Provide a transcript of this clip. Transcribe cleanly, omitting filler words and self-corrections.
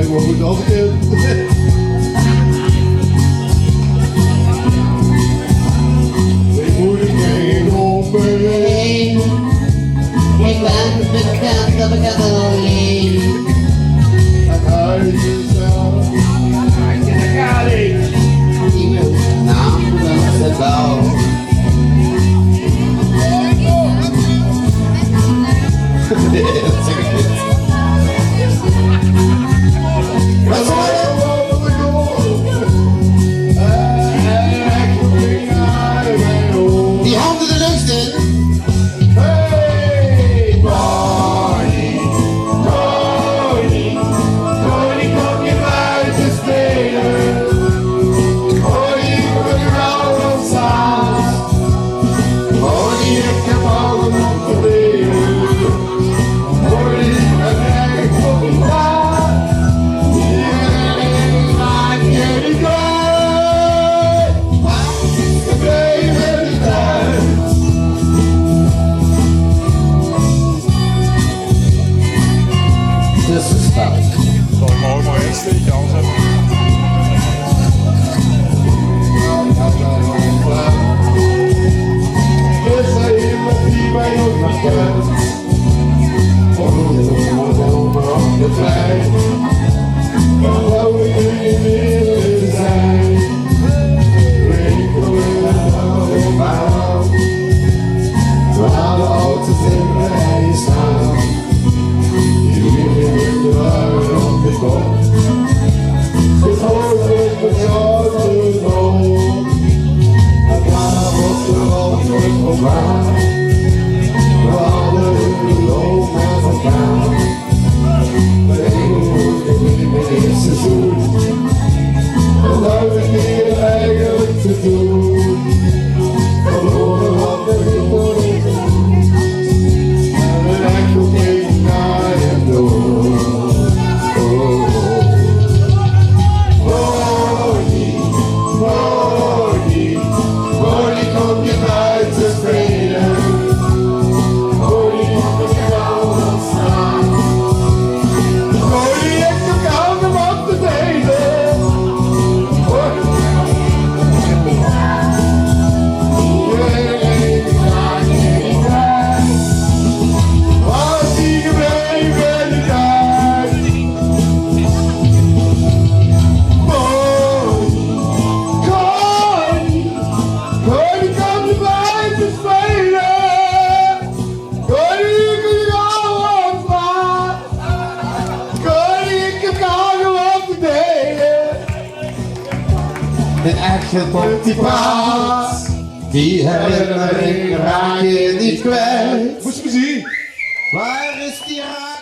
ik wel goed als kind. Ik moet geen opbrengen. Ik ben bekend dat ik het alleen. Het huis is zelf. Iemand namens de bouw. Die handen de lucht in. Hey, Bonnie, Bonnie, Bonnie, kom je buiten spelen? Bonnie, kom je nou op zaal? Bonnie, ik heb allemaal te leren. Bonnie, het werk voor vandaag. Iedereen maakt je niet uit. Gebleven niet uit. Tussenstap. Mooi insteek, anders heb ik... Is er iemand die mij ook nog kent? Op de trein, dan wou ik nu niet meer willen zijn. Winkelen op baan, waar de auto's in de rij staan. Die liggen in de ruim op de kop. Het hoofd is met jou te loop. Het laat op de rand voorbij. We hadden een loop met elkaar. Het eerste seizoen. En nou is het eigenlijk te doen. Verloren wat we geworden. En een enkel keek naar hem door. Bonnie, Bonnie, Bonnie, kom je buiten spelen? Bonnie, kom je nou wat staan? Bonnie, ik heb jou om op te delen. Iedereen maakt je niet uit. Was die gebleven niet uit? Bonnie, Connie, Connie, kom je buiten spelen? Connie, ik wil jou wat maar. Connie, ik heb jou om op te delen. Een echte poptiepaas. Die herinnering raak je niet kwijt. Moest je me zien? Waar is die raad?